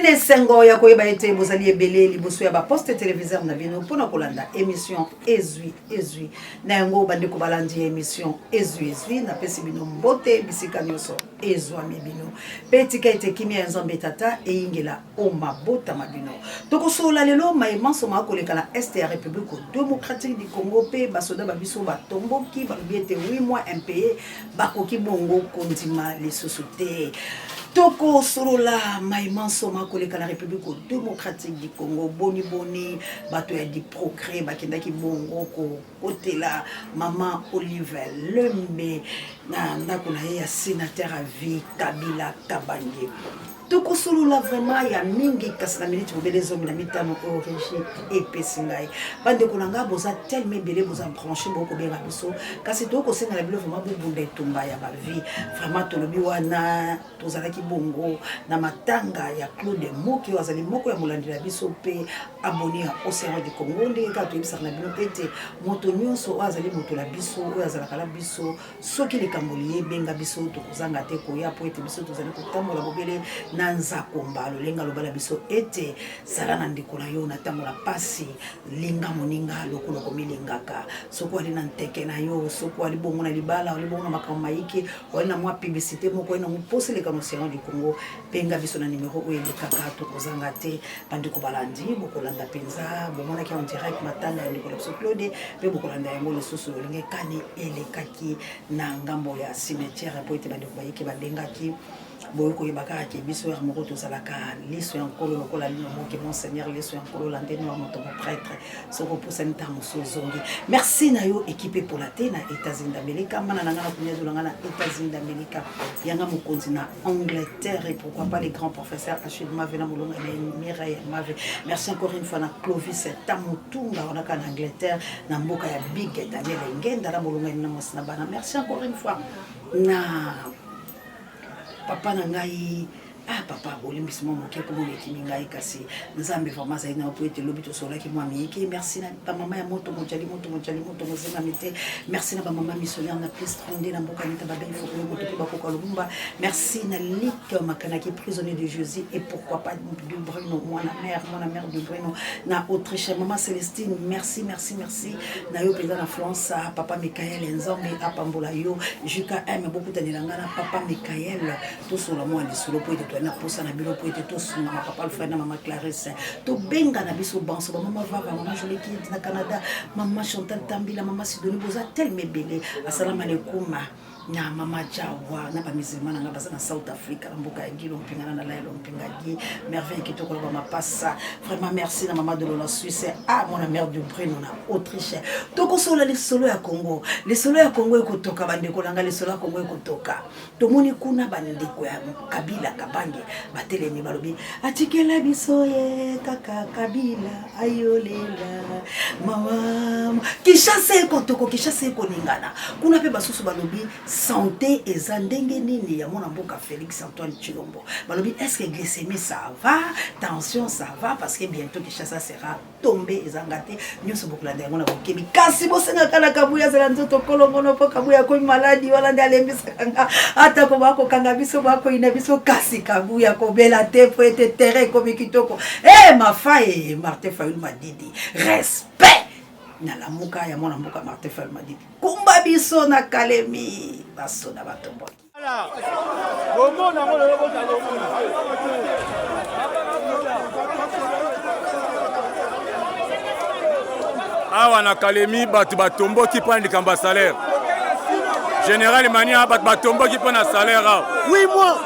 Nene sengo ya koyeba ete bozali ebele liboso ya ba poste téléviseur na bino pona kolanda émission ezwi na yango bande ko balandi émission ezwi na pesi bino mbote bisika nyoso ezwami bino petika ete kimia ya nzambe tata eyingela o mabota mabino tokosola lelo maimanso makoleka na est ya République démocratique du Congo pe basoda babiso batomboki balobi ete 8 mois impayé bakoki bongo kondima lisusu te. Toko solola maimanso makoleka na République démocratique du Congo boni bato ya di progrès bakendaki bongo ko otela mama Olive Lembe na ndako na ye ya sénateur à vie Kabila Kabange. Toko solola vraiment ya mingi kasi na minute bobelezo na mitano origine epesingai bande kolanga boza tellement belé boza branché boko benga biso kasi toko senga na bilo vraiment bobunda etumba ya ba vie vraiment tolobi wana tozalaki bongo na matanga ya Claude Moki wazali moko ya molandi la biso pe abonné à Océan du Congo ndenge ka to ibisa na bilo pete moto nyonso wazali moto la biso oyo azala kala biso soki le kambolier benga biso tokozanga te ko ya po ete biso tozali kotambola bobele nanza komba lolenga lobala biso ete sala na ndeko na yo na tambola pasi linga moninga lokolo komilingaka soko ali na nteke na yo soko ali bongo na libala ali bongo na makambaiki wana mwa publicité moko ina mupose le Océan du Congo penga biso na numéro oyo lekaka tokozanga te bandi ko balandi bokolanda penza bomona ki en direct matanga ya ndeko biso Claude pe bokolanda yango le susu lolinge kani elekaki na ngambo ya cimetière po ete bandi ko bayiki badengaki boyoko yebaka ke biso ya moko tozalaka liso ya nkolo lokola lino moke monseigneur liso ya nkolo landeni wa moto prêtre soko posa nta musozongi. Merci na yo équipe pour la te na États-Unis d'Amérique mana na ngana kunya dolanga na États-Unis d'Amérique yanga mokonzi na Angleterre et pourquoi pas les grands professeurs Achille Mave na molonga na Mireille Mave. Merci encore une fois na Clovis Tamutunga on a qu'en Angleterre na mboka ya Big Daniel Ngenda na molonga na mosna bana. Merci encore une fois na papa nangai papa bolimbisimo moke ko moleki mingai kasi nzambe vraiment za ina po ete lobito sola ki moi miki. Merci na ba mama ya moto mojali moto mozima mite. Merci na ba mama missionnaire na plus 32 na mboka nita ba belle foko moto ki ba ko lumba. Merci na lik makana ki prisonnier de Jésus et pourquoi pas du Bruno moi la mère du Bruno na Autriche maman Célestine. Merci na yo penda na France papa Michael Nzambe apambola yo juka aime beaucoup tanelanga na papa Michael to sola moi de solo po ete na posa na biro po ete to sunga na papa Alfred na mama Clarisse to benga na biso banso ba mama Vava mama Joliki na Canada mama Chantal Tambila mama Sidoni boza tellement belle. Assalamu alaikum na mama Jawa na ba musulmana nga baza na South Africa na mboka ya ngilo mpingana na laelo mpingagi merveille kitoko ba mapasa. Vraiment merci na mama de la Suisse mon mère du Bruno na Autriche. Toko sola les solo ya Congo ekotoka bandeko langa les solo ya Congo ekotoka tomoni kuna bandeko ya Kabila Kabange batelemi balobi atikela biso ye kaka Kabila ayolela mama Kishasa ekotoko Kishasa ekoningana kuna pe basusu balobi santé eza ndenge nini ya mona mboka Félix Antoine Tshilombo balobi est-ce que glycémie ça va tension ça va parce que bientôt Kishasa sera tombé ezangate nyonso bokulanda yango na bokebi kasi bosenga kala kabuya zela nzoto kolongono po kabuya ko maladi wala ndalembisa kanga ata ko bako kanga biso bako ina biso kasi kabuya ko bela te po ete terre ko mikitoko mafaye Martin Fayulu Madidi respect na la muka ya mona mboka Martin Fayulu Madidi kumba biso na Kalemi baso na batombo awa na Kalemi batu batombo ki prend likamba salaire général mania batu batombo ki prend salaire awa 8 mois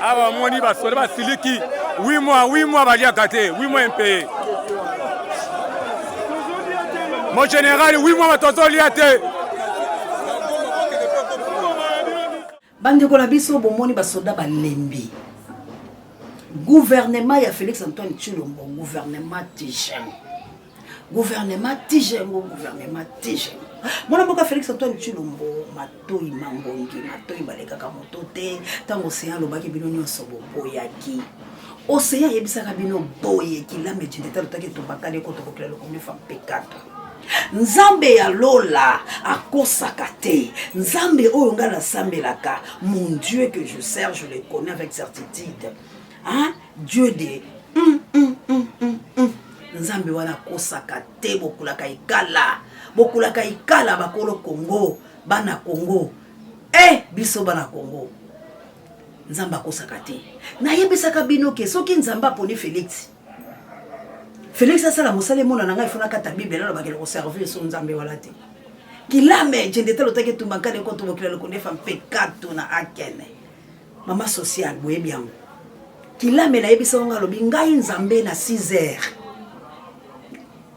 awa moni basoda basiliki 8 mois baliaka te 8 mois impayé mon général 8 mois batozolia te bandeko na biso bomoni basoda balembi gouvernement ya Félix Antoine Tshilombo gouvernement Tijengo mwana mboka Félix Antoine Tshilombo matoi mangongi matoi balekaka moto te tango Océan lobaki bino nyonso boyaki Océan yebisaka bino boye kilame jindeta lutaki tobakale ko tokokela lokomi fa P4 Nzambe ya lola akosaka te. Nzambe oyo nga na sambelaka, mon Dieu que je sers, je le connais avec certitude. Hein? Dieu de Nzambe wana akosaka te, bokulaka ikala. Bokulaka ikala bakolo Congo, bana Congo. Biso bana Congo. Nzambe akosaka te. Na yebisaka bino ke soki Nzambe aponi Félix. Félix asala mosale mona nanga ifuna kata Bible na bakele ko servir so Nzambe wala te. Kilame jendeta lotake tumbaka de konto bokila lo konefa pekato na akene. Mama social boyebi yango. Kilame na yebisa nga lobi ngai Nzambe na 6h.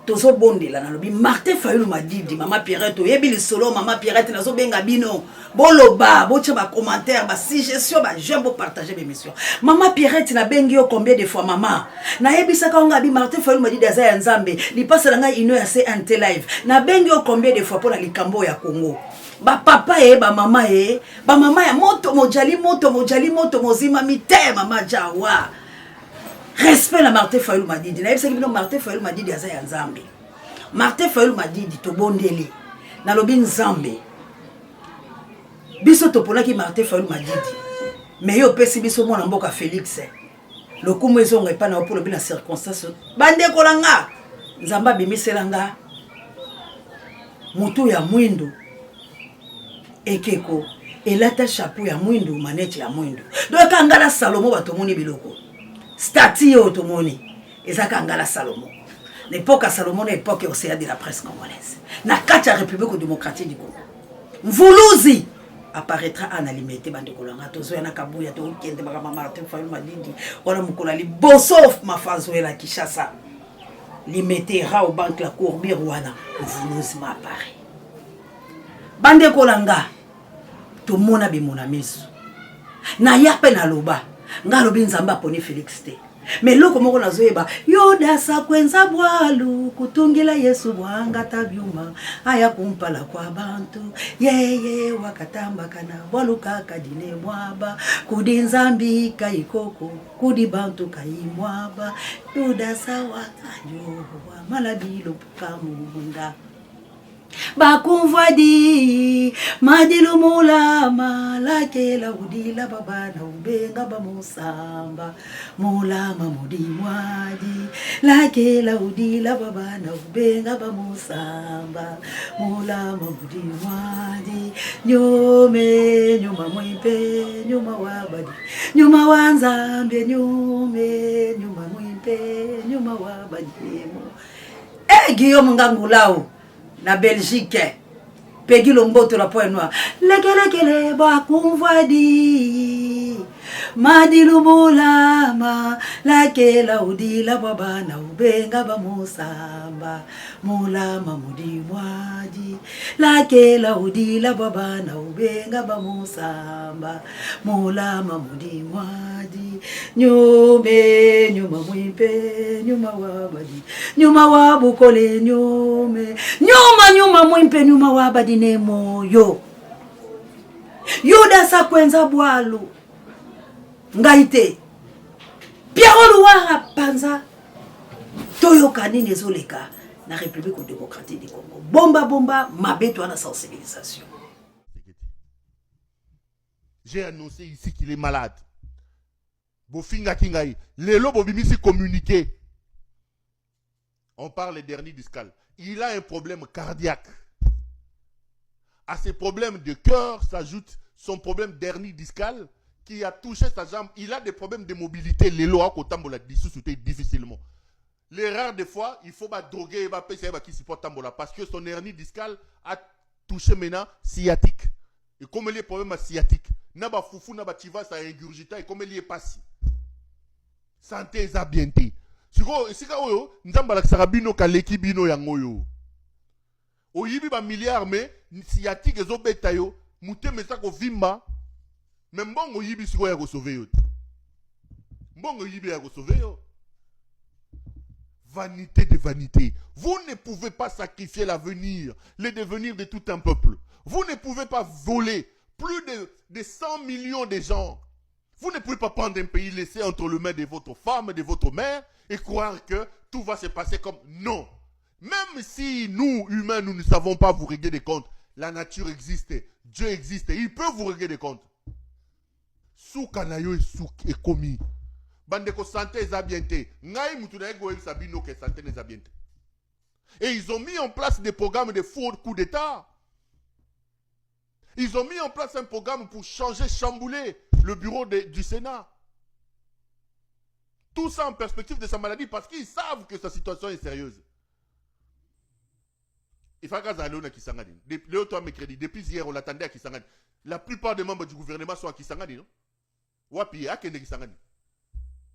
Tozo bondela na lobi Martin Fayulu Madidi Mama Pierrette yebi solo Mama Pierrette nazo benga bino boloba bocha ba commentaire ba suggestion ba j'aime bo partager mes missions. Mama Pierrette na bengi yo combien de fois mama na yebisa ka nga bi Martin Fayulu Madidi aza ya Nzambe li passe nga ino ya CNT live na bengi yo combien de fois pour na likambo ya Congo ba papa ba mama ya moto mojali mozima mite mama jawa. Respect na Martin Fayulu Madidi. Na yebisa kibino Martin Fayulu Madidi aza ya Nzambe. Martin Fayulu Madidi to bondeli. Na lobi Nzambe. Biso to pona ki Martin Fayulu Madidi. Mais yo pesi biso mwana mboka Félix. Lokumu ezonga epa na opolo bina circonstance. Bande kolanga. Nzamba bimiselanga. Mutu ya mwindo. Ekeko. Elata chapeau ya mwindo, maneti ya mwindo. Doka ngala Salomo batomoni biloko. Stati otomoni ezaka ngala Salomo. L'époque à Salomon est l'époque au de la presse congolaise. Na kacha République démocratique du Congo. Mvuluzi apparaîtra en alimité bande kolanga tozo na kabuya to kende baka mama Martin Fayulu Madidi ona mukola li bosof mafazo la Kinshasa. Limetera au banque la courbir wana mvuluzi ma apparaît. Bande kolanga to mona be mona miso. Na yape na loba ngalobi Nzamba poni Félix te. Mais loko moko nazoyeba yoda sa kwenza bwalu kutungila Yesu bwanga tabyuma aya kumpala kwa bantu yeye wakatamba kana bwalu kaka dine mwaba kudi Nzambi kaikoko kudi bantu kaimwaba yoda sa wakayo malabilo pukamunda bakumvadi madilu mulama lakela udila babana ubenga bamusamba mulama mudimwaji lakela udila babana ubenga bamusamba mulama mudimwaji nyume nyuma mwimpe nyuma wabadi nyuma wanzambe nyume nyuma mwimpe nyuma wabadi Guillaume Ngangulao na Belgique Peggy Lomboto la pointe noire lekele bakumvadi madilu mulama lakela udila babana ubenga bamusamba mulama mudimwaji lakela udila babana ubenga bamusamba mulama mudimwaji nyume nyuma mwimpe nyuma wabadi nyuma wabukole nyume nyuma mwimpe nyuma wabadi nemoyo yoda sa kwenza bwalu ngaite Pierre Louara panza toyo kanine zoleka na République démocratique du Congo bomba mabeto na sensibilisation. J'ai annoncé ici qu'il est malade. Bofinga kingai lelo bobimisi communiqué. On parle des derniers discal. Il a un problème cardiaque. À ses problèmes de cœur s'ajoute son problème d'hernie discale qui a touché sa jambe. Il a des problèmes de mobilité. Les lois kotambola dissouté difficilement. Les rares des fois, il faut droguer et passer qui supporte tambola parce que son hernie discale a touché maintenant sciatique. Et comme il y a problème sciatique, naba foufou naba tiva ça ingurgita et comme il y est passé. Santé za bienté. Sika oyo nzamba la sarabino kaleki bino yangoyo. Oyibi ba milliard mais sciatique ezo beta yo mute mesa ko vimba mais mbongo yibi siko ya ko sauver yo. Mbongo yibi ya ko sauver yo. Vanité de vanité. Vous ne pouvez pas sacrifier l'avenir, le devenir de tout un peuple. Vous ne pouvez pas voler plus de 100 millions de gens. Vous ne pouvez pas prendre un pays laissé entre les mains de votre femme, de votre mère et croire que tout va se passer comme non. Même si nous, humains, nous ne savons pas vous régler des comptes, la nature existe, Dieu existe, il peut vous régler des comptes. Soukanayo et commis. Bandeko santé est abienté. Ngai mutunaye goye sabino que santé n'est abienté. Et ils ont mis en place des programmes de faux coups d'État. Ils ont mis en place un programme pour changer, chambouler le bureau du Sénat. Tout ça en perspective de sa maladie parce qu'ils savent que sa situation est sérieuse. Il faut que Kisangani. Depuis hier, on l'attendait à Kisangani. La plupart des membres du gouvernement sont à Kisangani, non? Wapi, à Kisangani.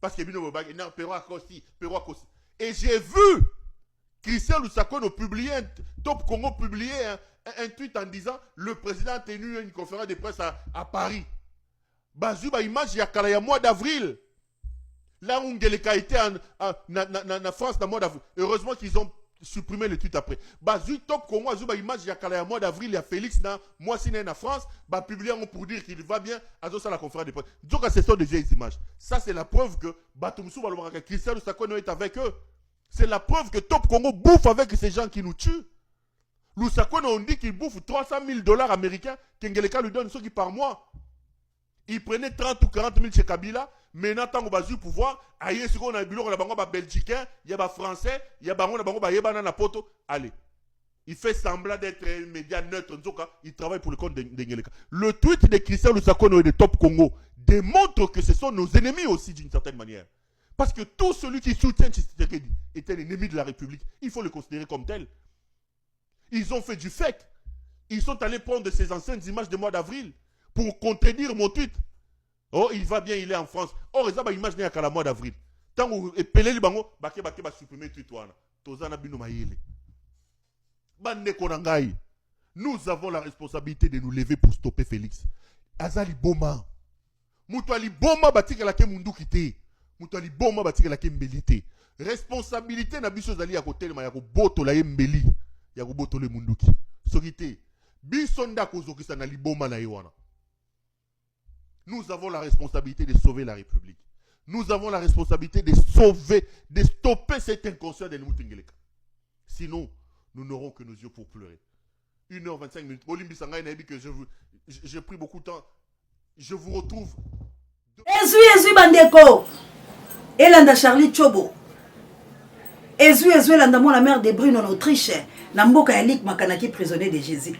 Parce que et j'ai vu Christian Lusakon publier, Top Congo publier un tweet en disant le président a tenu une conférence de presse à Paris. Bazuba image il y a un mois d'avril. Là où Ngeleka était en France dans le mois d'avril. Heureusement qu'ils ont supprimé le tweet après. Bazu Top Congo Azuba image il y a un mois d'avril. Il y a Félix dans moi si en France. Bah publié pour dire qu'il va bien. À la conférence de presse. Donc ce sont des vieilles images. Ça c'est la preuve que Batumsou Balomaka Christian Lusakon est avec eux. C'est la preuve que Top Congo bouffe avec ces gens qui nous tuent. Lusakon on dit qu'il bouffe 300 000 $ américains. Kengeleka lui donne ceux qui par mois. Il prenait 30 ou 40 000 chez Kabila. Maintenant, tant qu'on va du pouvoir, ailleurs, si on a un bureau, on a un Belgicain, il y a un Français, il y a un poto. Allez. Il fait semblant d'être un média neutre. Il travaille pour le compte d'Engeleka. Le tweet de Christian Lusakon et de Top Congo démontre que ce sont nos ennemis aussi d'une certaine manière. Parce que tout celui qui soutient Tshisekedi est un ennemi de la République. Il faut le considérer comme tel. Ils ont fait du fake. Ils sont allés prendre ces anciennes images de mois d'avril pour contredire mon tweet. Oh, il va bien, il est en France. Or, ils ont image qu'à la mois d'avril. Tant que Pelé le bango, baké va supprimer tweet wana. Tozana bino maïle. Bande konangai. Nous avons la responsabilité de nous lever pour stopper Félix. Azali Boma. Moutouali Boma batika la ke mundu kité. Moutouali Boma batika la ke mbelité. Responsabilité na biso zali ya côté ma ya ko boto la mbeli. Ya ko boto le munduki. Sokité. Bisonda kozokisa na liboma na yewana. Nous avons la responsabilité de sauver la République. Nous avons la responsabilité de sauver, de stopper cet inconscient de Moutingeleka. Sinon, nous n'aurons que nos yeux pour pleurer. 1h25 minutes. Olimbi Sangay n'a dit que j'ai pris beaucoup de temps. Je vous retrouve. Ezui Bandeko. Elanda Charlie Chobo. Ezui Elanda la mère de Brune en Autriche. Namboka Yalik Makanaki prisonnier de Jésus.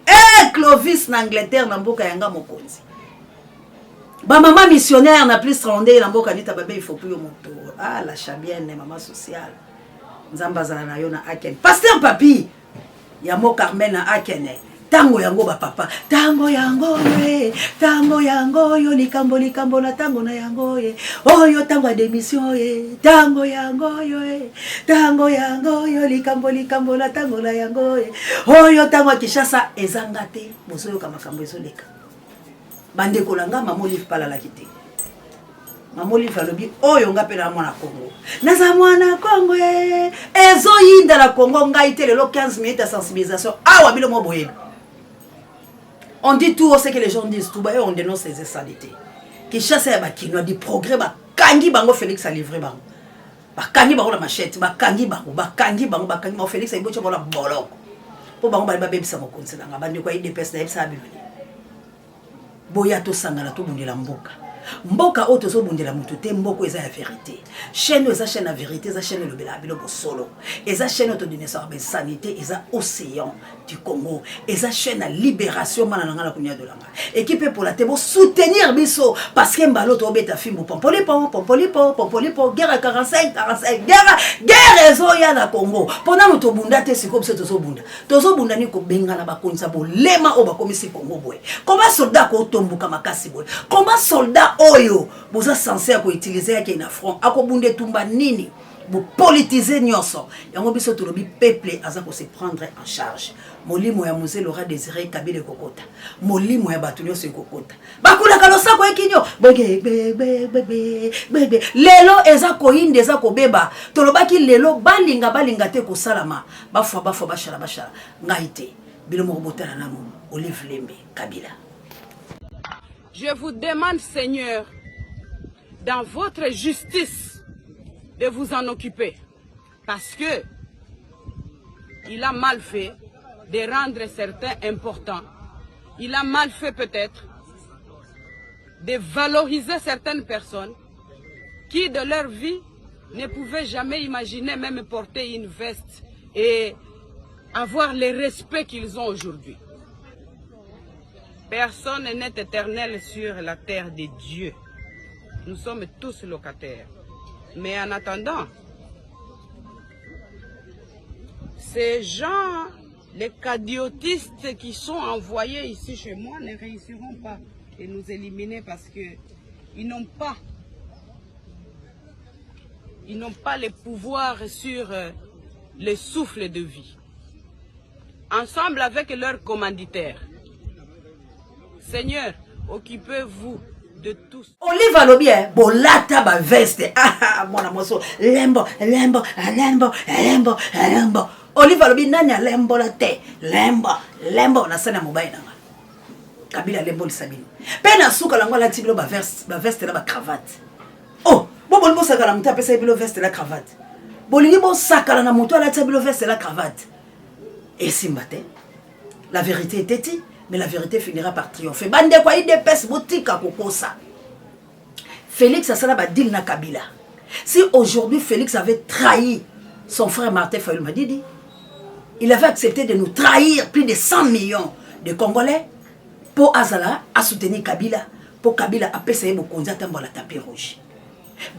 Clovis en Angleterre, Namboka Yanga Mokonzi. Ba maman missionnaire n'a plus rondé Namboka Nita Babé, il faut plus au moto. Ah, la chabienne, maman sociale. Nzambazana na yona Aken. Pasteur Papi. Yamo Carmen na Akene. Tango yango ba papa. Tango yango ye. Tango yango yo likambo na tango na yango ye. Oh yo tango a démission ye. Tango yango yo ye. Tango yango yo likambo na tango na yango ye. Oh yo tango a Kishasa ezangate. Bosoyo kamakambo ezoleka. Bande kolanga mamolive pala la kité. Mamolive alobi oyo ngape na mwana Congo. Naza mwana Congo ye. Ezo yinda la Congo ngaite lelo 15 minutes de sensibilisation. Ah wabilo mo boyeba. On dit tout ce que les gens disent tout bas et on dénonce les insanités. Qui chasse à Bakino du progrès ba kangi bango Félix a livré bango. Ba kangi bango la machette, ba kangi bango Félix a iboche la boloko. Po bango ba bebisa mo konse nga bandi ko IDPS na ebisa bibili. Boya to sangala to bundela mboka. Mboka oto so bundela mutu te mboko eza ya vérité. Chaîne eza chaîne la vérité, eza chaîne le bela bilo solo. Eza chaîne auto de naissance ben sanité, eza océan du Congo. Eza chaîne la libération manana la kunya de langa. Équipe pour la tebo soutenir biso parce que mbalo to beta fimbo pompolipo guerre 45 guerre ezo ya na Congo. Pendant nous to bunda te siko biso to so bunda. To so bunda ni ko benga na bakonisa bo lema o bakomisi Congo boy. Comment soldat ko tombuka makasi boy. Comment soldat oyo boza censé à utiliser yake na front akobunde tumba nini bo politiser nyonso yango biso to lobi peuple azako se prendre en charge molimo ya Mzee Laurent Désiré Kabila kokota molimo ya batu nyonso kokota bakula kalosa ko ekinyo bebe lelo ezako inde ezako beba to lobaki lelo balinga te ko salama bafwa bashala ngaite bilomo botana namo Olive Lembe Kabila. Je vous demande, Seigneur, dans votre justice, de vous en occuper. Parce que il a mal fait de rendre certains importants. Il a mal fait peut-être de valoriser certaines personnes qui de leur vie ne pouvaient jamais imaginer même porter une veste et avoir le respect qu'ils ont aujourd'hui. Personne n'est éternel sur la terre de Dieu. Nous sommes tous locataires. Mais en attendant, ces gens, les cadiotistes qui sont envoyés ici chez moi ne réussiront pas à nous éliminer parce qu'ils n'ont pas le pouvoir sur le souffle de vie. Ensemble avec leurs commanditaires. Seigneur, occupez-vous de tous. Olive alobi bolata ba veste. Ah mwana moso lembo. Olive alobi nani lembo la te. Lembo na sana mobile nanga. Kabila lembo lisabini. Pena suka lango la tibilo ba veste la ba cravate. Oh, bobo libo saka la muta pesa bilo veste la cravate. Bolingi bo saka na muto la tibilo veste la cravate. Et simbate. La vérité était dit. Mais la vérité finira par triompher. Bande quoi il dépêche boutique à Kokosa. Félix a ça deal na Kabila. Si aujourd'hui Félix avait trahi son frère Martin Fayulu Madidi, il avait accepté de nous trahir plus de 100 millions de Congolais pour Azala à soutenir Kabila, pour Kabila à payer beaucoup de tapis rouge.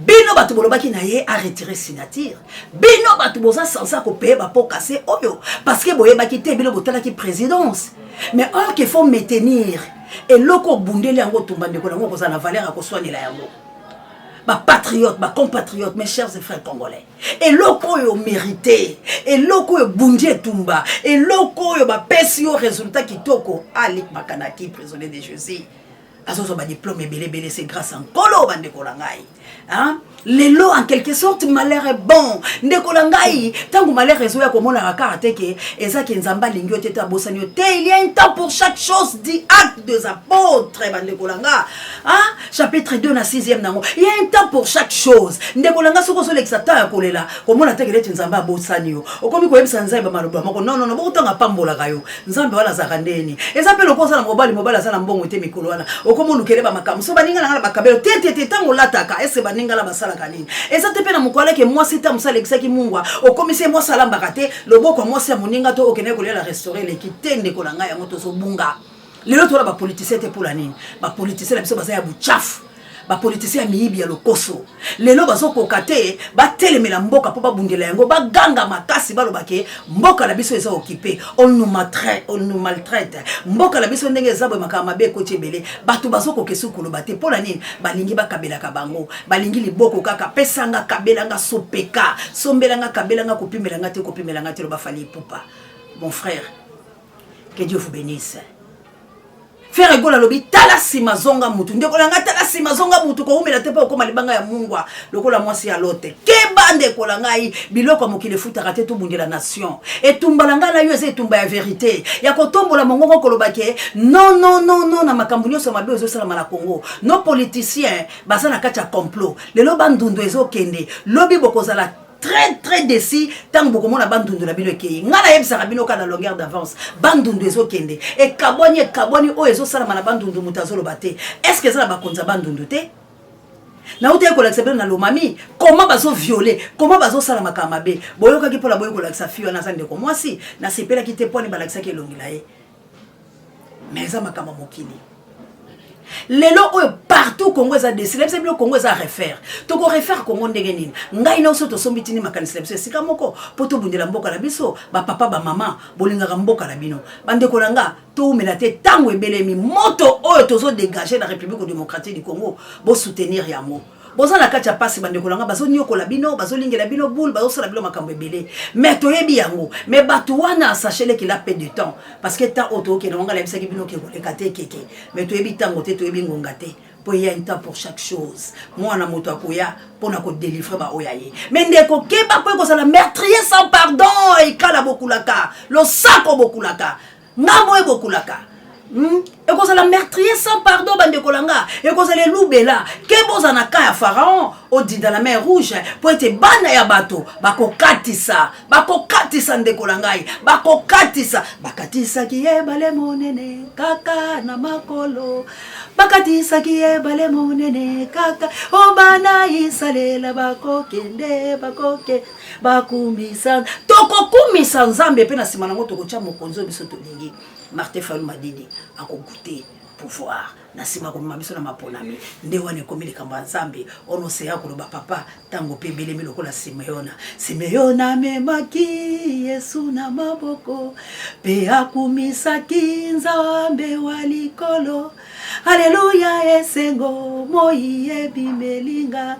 Bino batu bolobaki na ye a retiré signature. Bino batu boza sansa ko payer ba pour casser oyo parce que boye baki te bino botala ki présidence. Mais or qu'il faut maintenir et loko bundeli yango tumbande ko nango boza na valeur ko soigner la yango. Ba patriote, ba compatriote, mes chers et frères congolais. Et loko yo mérité, et loko yo bundje tumba, et loko yo ba pesi yo résultat kitoko Alik Makanaki prisonnier de Jésus. Azozo ba diplôme belé c'est grâce à Nkolo bande ko langai. Hein? Les lots en quelque sorte malheur est bon. Ndeko langai tangu malheur ezoya komona rakate ke ezaki nzamba lingyo teta bosanyo te il y a un temps pour chaque chose dit acte des apôtres bandeko langa. Hein? Chapitre 2 na 6e nango. Il y a un temps pour chaque chose. Ndeko langa soko so l'exata ya kolela komona te ke nzamba bosanyo. Okomi ko yebisa nzamba maloba mako non botanga pambola kayo. Nzamba wala zakandeni. Ezape lokosa na mobali asala mbongo te mikolo wana. Okomo lukeleba makamu. So baninga na bakabelo te tango lataka ese baninga la basala kanini. Eza te pe na mukwala ke moi sita musala exaki mungwa. Okomisi moi sala mbakate loboko moi sia moninga to okene kolela restaurer l'équité ndeko langa yango to so bunga. Lelo to la ba politicien te pour la nini. Ba politicien la biso bazaya buchafu. Ba politicien ya miyibi ya lokoso. Lelo bazo kokate ba telemela mboka po ba bundela yango ba ganga makasi balobake mboka la biso eza occupé. On nous maltraite. Mboka la biso ndenge ezabo makama be ko tebele. Batu bazo kokesu kolobate po la nini balingi ba kabela ka bango. Balingi liboko kaka pesanga kabela nga sopeka. Sombelanga kabela nga kopimelanga te kopimelanga te lo ba fali pupa. Mon frère, que Dieu vous bénisse. Faire egola lobi tala simazonga mutu ndeko langa tala simazonga mutu ko umela te pa ko malibanga ya mungwa lokola mwasi ya lote kebande ko langa yi biloko mokile futa kate to bundela nation etumbalanga na yo ese tumba ya vérité ya ko tombola mongongo ko lobake non na makambu nyoso mabe ozo sala mala Congo no politiciens basana kati ya complot lelo bandundu ezo kende lobi bokozala très décis tant beaucoup mon abandon de la bino kei ngala yebisa rabino ka na longueur d'avance bandundu ezo kende e kaboni o ezo sala mana bandundu mutazolo bate est-ce que ça la bakonza bandundu te na uté ko l'accepter na lomami comment bazo violer comment bazo sala makamabe boyoka ki pola boyoko laksa fio na sande ko mwasi na sepela ki te poni balaksa ki longila e mais ça makama mokili lelo oyo partout Congo eza décidé c'est bien Congo eza refaire to ko refaire Congo ndenge nini ngai na oso to sombitini makanisa biso sika moko poto bundela mboka la biso ba papa ba mama bolinga mboka la bino bande ko langa to umela te tango ebelemi moto oyo tozo dégager la République démocratique du Congo bo soutenir yango boza na kati ya pasi bande ko langa bazo nyokola bino bazo lingela bino boule bazo sala bilo makambo ebele mais to yebi yango mais batu wana sachez qu'il a peu de temps parce que tant auto ke na ngala bisa ki bino ke ko lekate keke mais to yebi tango te to yebi ngonga te po il y a un temps pour chaque chose moi na moto akoya pona ko délivrer ba oyaye mais ndeko keba po ko sala meurtrier sans pardon et kala bokulaka lo sako bokulaka ngamo e bokulaka Et qu'on la meurtrier sans pardon, bande kolanga. Et qu'on les loubela. Que boza na ka ya pharaon, au dit dans la mer rouge, pour être bana ya bateau. Bako katisa nde kolangai. Bako katisa ki e bale monene, kaka na makolo. Bakatisa ki e bale monene, kaka. O bana isalela bako kende, bako ke, bakumisa. Toko kumisa nzambe pe na simana moto kocha mokonzo biso to lingi. Martin Fayulu Madidi a goûté pouvoir na sima ko mabiso na maponami nde wane komile kamba nzambe ono se ya ko ba papa tango pe belemi lokola Simeona memaki Yesu na maboko pe akumisaki nzambe walikolo. Alléluia esengo moi ebimelinga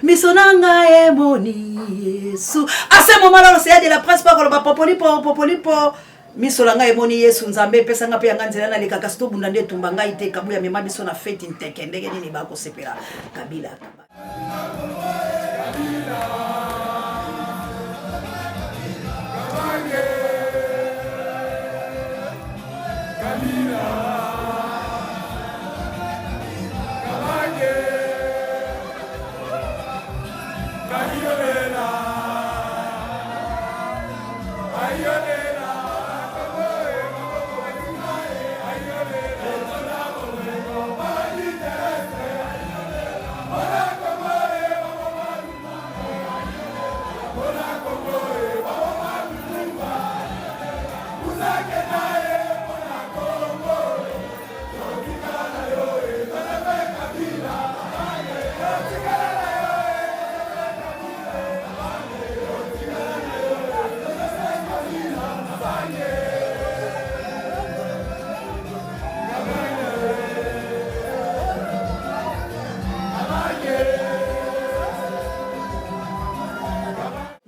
misonanga emoni Yesu. À ce moment-là, c'est de la presse pas ko ba popolipo misolanga emoni Yesu nzambe pesa nga pe yanga nzela na leka kasto bunda nde tumbanga ite kabuya mema biso na fete nteke ndenge nini ba ko sepela Kabila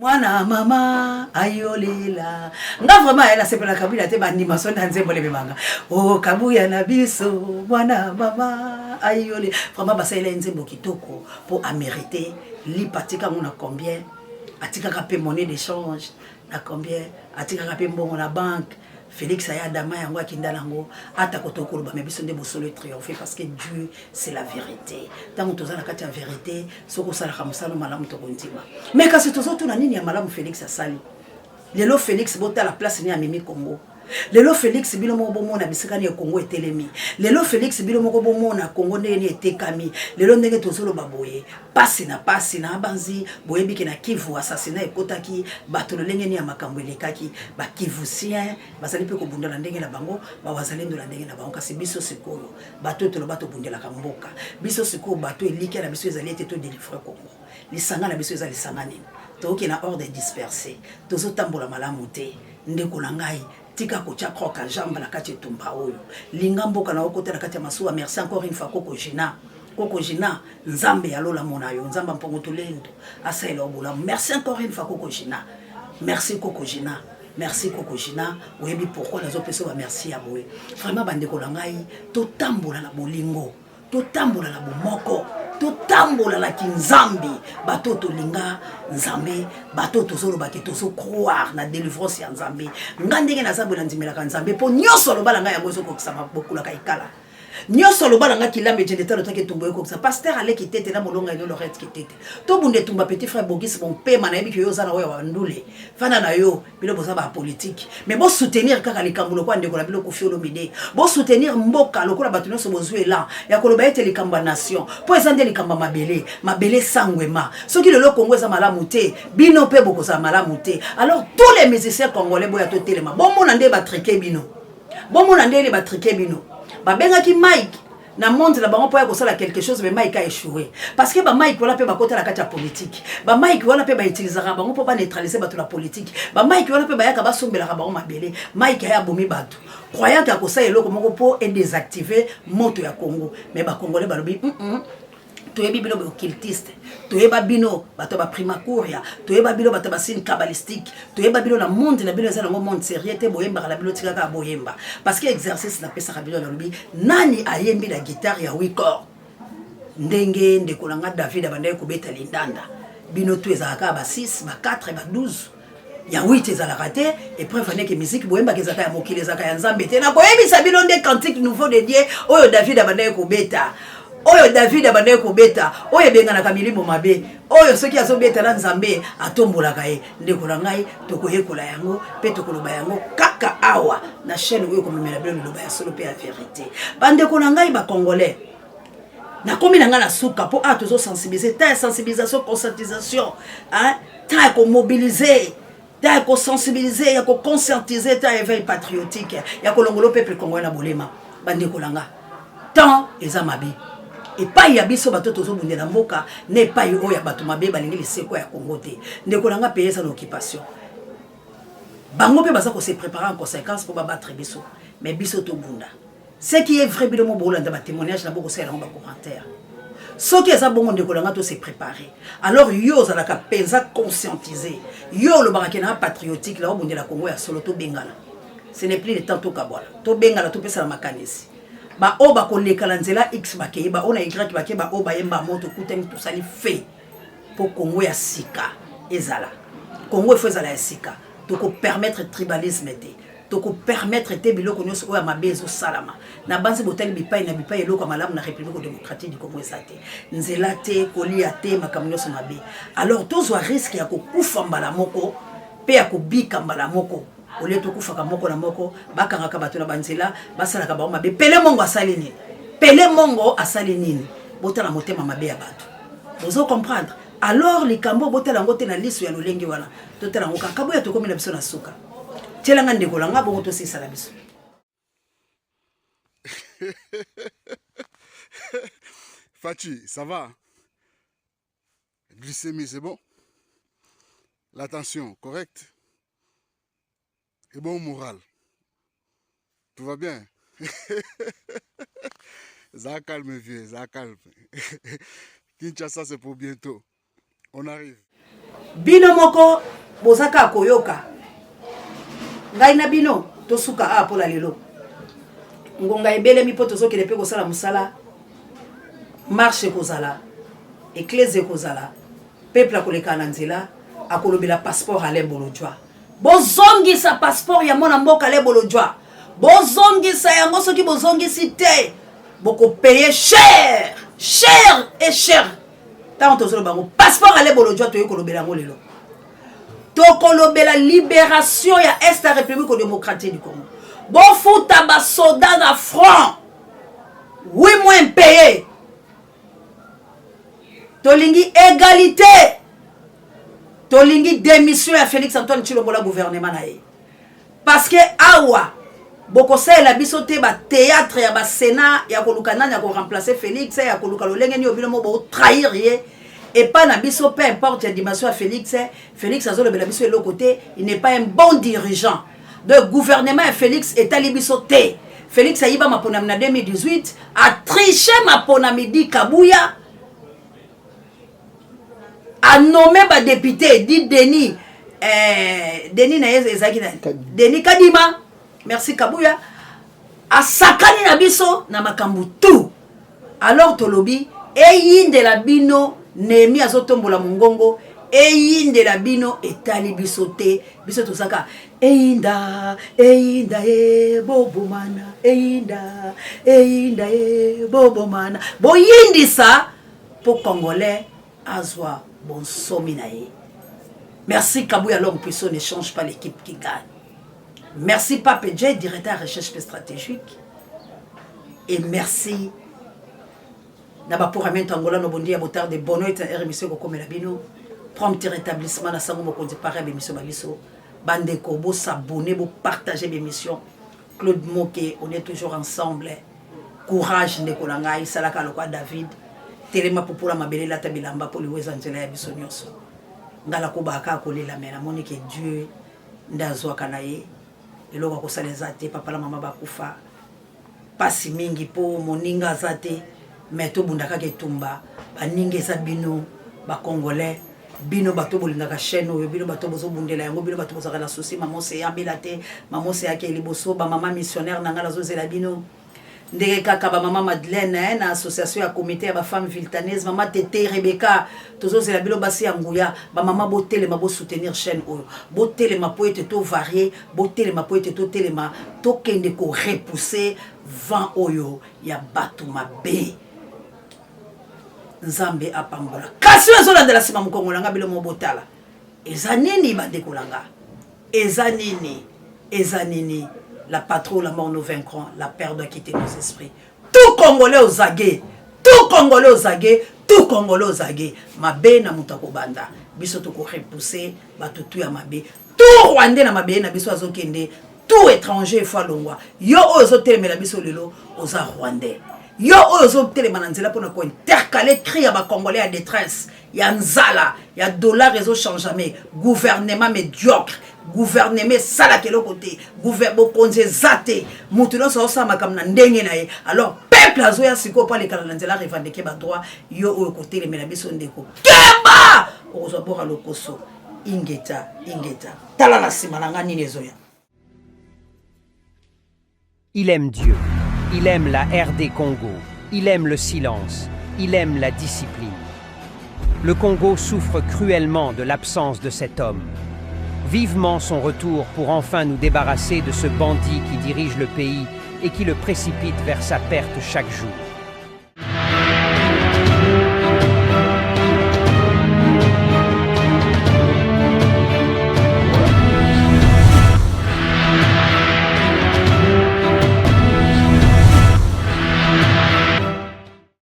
Mwana mama ayolela nga vraiment elle a sepela Kabila te bandima sonda nzembo le bemanga oh kabuya na biso mwana mama ayole vraiment basa ile nzembo kitoko pour amériter li patika ngona combien atika ka pe monnaie d'échange na combien atika ka pe mbongo na banque Félix Ayadama yango akindalango ata kotokolo ba mebiso nde bosolo triompher parce que Dieu c'est la vérité. Tango tozana kati ya vérité soko sala kamusano malamu to kontima. Mais kasi tozoto na nini ya malamu Félix asali. Lelo Félix bota la place ni ya Mimi Congo. Lelo Félix bilo moko bomona bisikani ya Congo etelemi. Lelo Félix bilo moko bomona Congo ndeni etekami. Lelo ndenge tozolo baboye. Pasi na abanzi boyebi ke na Kivu assassinat ekotaki bato lolenge ni ya makambo elekaki ba Kivusien bazali pe ko bundala ndenge na bango ba wazalendo la ndenge na bango kasi biso sikoyo bato tolo bato bundela kamboka biso sikoyo bato eliki na biso ezali ete to délivrer Congo lisanga na biso ezali sangani to ki na ordre dispersé tozo tambola malamu te ndeko na ngai tika kocha kroka jamba la kati tumba oyo lingambo kana okotela kati ya masuwa. Merci encore une fois Koko Jina nzambe ya lola mona yo nzamba mpongo tolendo asa elo bola. Merci encore une fois Koko Jina. Merci Koko Jina. Merci Koko Jina. Oyebi pourquoi nazo peso ba merci ya boye. Vraiment bandeko la ngai to tambola na bolingo, to tambola na bomoko, to tambola la kinzambi bato to linga nzambe bato to solo baketo so croire na délivrance ya nzambe ngandenge na zabwe na ndimela ka nzambe po nyoso lo balanga ya bozo ko kisama bokula ka ikala nyoso lo balanga kilambe je detalo take tumbo ko ça pasteur ale ki tete na molonga ino lorette ki tete to bunde tumba petit frère Bogis mon pema na yebi ki yo za na yo wa ndule fana na yo bilo boza ba politique mais bo soutenir kaka likambulo kwa ndeko na bilo ko fiolo mide bo soutenir mboka lokola bato nyonso bozuela ya koloba ete likamba nation po ezande likamba mabele sangwema soki le Congo za malamu te bino pe boko za malamu te. Alors tous les musiciens congolais boya to telema bomo na nde ba triquer bino bomo na nde ba triquer bino babenga ki Mike na monde la bango poya ko sala quelque chose mais Mike a échoué parce que ba Mike wala pe ba kota la kati ya politique ba Mike wala pe ba utiliser bango pour pas neutraliser bato la politique ba Mike wala pe ba yaka ba sombela ka bango mabele Mike ya bomi bato croyant ka ko sa eloko moko po et désactiver moto ya Congo mais ba congolais ba lobi toyebi bino ba occultiste toyeba bino bato ba primacuria toyeba bino bato ba signe kabbalistique toyeba bino na monde na bino ezala monde sérieux te boyemba la bino tika ka boyemba parce que exercice na pesa ka bino na lobi nani ayembi la guitare ya 8 cordes ndenge ndekolanga David abandai ko beta lindanda bino tu ezaka ba 6 ba 4 ba 12 ya 8 ezalaka te et preuve ane ke musique boyemba kezaka ya mokili ezaka ya nzambe te na koyebisa bino nde cantique nouveau de Dieu oyo David abandaki kobeta oyo David abandaki kobeta oyo ebenganaka milimo mabe oyo soki azobeta na nzambe atombolaka ye ndeko na ngai tokoyekola yango mpe tokoloba yango kaka awa na chaîne oyo komemela bino liloba ya solo mpe ya vérité bandeko na ngai bakongolais nakomi na ngai na suka mpo a tozosensibilize ta ya sensibilisation conscientisation ta ya komobilize ta ya kosensibilize ya koconscientize ta ya éveil patriotique ya kolongola peuple congolais na bolema bandeko na nga tant eza mabe epai ya biso bato tozobundela mboka na epai oyo ya bato mabe balingi liseko ya Congo te ndeko na nga paye eza na occupation bango mpe baza kose préparer en conséquence pour babattre biso mais biso tobunda ce qui est vrai bilomo bolanda ba témoignage na boko sala ba commentaire soki eza bongo ndeko na nga to se préparer alors yo za la penza conscientiser yo lo barake na patriotique la obundela Congo ya solo to bengala ce n'est plus le temps to kabwala to bengala to pesa la makanisi ba oba kolekala nzela x bakeye ba ona y bakeye ba oba yemba moto kuteng to sali fait pour Congo ya sika ezala Congo faut ezala ya sika to ko permettre tribalisme te to ko permettre te biloko nyonso oya mabezo salama na banzi botali bipai na bipai eloko malamu na République démocratique du Congo esate nzela te kolia te makambo nyonso mabe alors tozwa risque ya kokufa mbala moko pe ya kobika mbala moko ole tokufaka moko na moko bakangaka bato na banzela basalaka bango mabe pele mongo asali nini botala motema mabe ya bato bozo comprendre alors likambo botala ngo te na liso ya lolenge wana totala ngo kakabo ya tokomi na biso na suka tjelanga ndeko langa bongo to sisa la biso. Fachi, ça va? Glycémie, c'est bon? La tension, correcte? Et bon moral? Tout va bien? Ça calme, vieux, ça calme. Kinshasa, c'est pour bientôt. On arrive. Bino moko, bozaka koyoka. Ngai na bino, tosuka a pour la lelo. Ngonga ebele mi poto soki lepe ko sala musala. Marche kozala. Église kozala. Peuple akoleka na nzela, akolobela passeport ale bolojwa. Bozongi sa passeport ya mona mboka ale bolojwa. Bozongi sa yango soki bozongi cité. Boko payer cher, cher et cher. Tant tozolo bango passeport ale bolojwa to yekolobela ngo lelo. Tokolobela libération ya Est la République démocratique du Congo. Bon fouta ba soldat na front. Oui moins payé. Tolingi égalité. Tolingi démission à Félix Antoine Tshilombo la gouvernement na ye. Parce que awa boko sa la biso te ba théâtre ya ba Sénat ya kolukana ya ko remplacer Félix ya koluka lolenge ni obilo mo bo trahir ye. Et pas na biso, peu importe la dimension à Félix, Félix a le biso de l'autre côté, il n'est pas un bon dirigeant. Le gouvernement à Félix est à l'Ibisoté. Félix a eu ma ponam en 2018, a triché ma ponamidi Kabouya, a nommé ma député, dit Denis Kadima, merci Kabouya, a sakani na biso na makambu tout. Alors Tolobi, et de la bino, Nemi azotombola mongongo eyinde la bino etali bisote bisoto saka eyinda bobomana eyinda bobomana boyindisa pour congolais azwa bon somi na ye. Merci Kabouya, l'homme puissant ne change pas l'équipe qui gagne. Merci Pape Djei, directeur de recherche stratégique, et merci Naba pour amener Angola no bondi ya botard de bono et émission ko komela bino prompt rétablissement na sango mokonzi para émission babiso bande ko bo s'abonner bo partager l'émission. Claude Moké, on est toujours ensemble. Courage ndeko na ngai salaka lokwa David telema popula mabele la tabilamba pour les angela ya biso nyonso ngala ko baka ko lela mena monique Dieu ndazwa kanaye eloko ko salezate papa la mama bakufa pasi mingi po moninga zate meto bundaka ketumba baningeza bino ba congolais bino bato bolingaka chaîne oyo bino bato bozo bundela yango bino bato bozaka na souci maman c'est ya belate maman c'est ya ke liboso ba maman missionnaire nanga la zozela bino ndenge kaka bamama Madeleine na association ya comité ya bafemme viltanaise mama Tete Rebecca tozozela bilo basi ya nguya bamama botelema bo soutenir chaîne oyo botelema po ete to varier botelema po ete to telema tokende ko repousser vent oyo ya bato mabe Nzambe apambola kasi ozolandela sima mokongo nanga bilo mobotala eza nini bandeko langa eza nini la patrouille, la mort nous vaincront, la peur doit quitter nos esprits. Tout Congolais aux aguets, tout Congolais aux aguets, tout Congolais aux aguets. Mabe na mutako banda, biso to ko repousser, ba tout ya mabe. Tout Rwandais na mabe na biso azokende, tout étranger fois longwa. Yo ozo telemela biso lelo oza Rwandais. Yo ozo telemana nzela pona ko intercaler cri ya ba Congolais à détresse. Ya nzala, ya dollar réseau change jamais, gouvernement médiocre. Gouvernement sala kelo côté gouvernement konze zate mutuno so sama kam na ndenge na ye alors peuple azoya siko pa le kala nzela revendiquer ba droit yo o côté le mena biso ndeko keba ozo bora lokoso ingeta tala na sima na ngani nezoya. Il aime Dieu, il aime la RD Congo, il aime le silence, il aime la discipline. Le Congo souffre cruellement de l'absence de cet homme. Vivement son retour pour enfin nous débarrasser de ce bandit qui dirige le pays et qui le précipite vers sa perte chaque jour.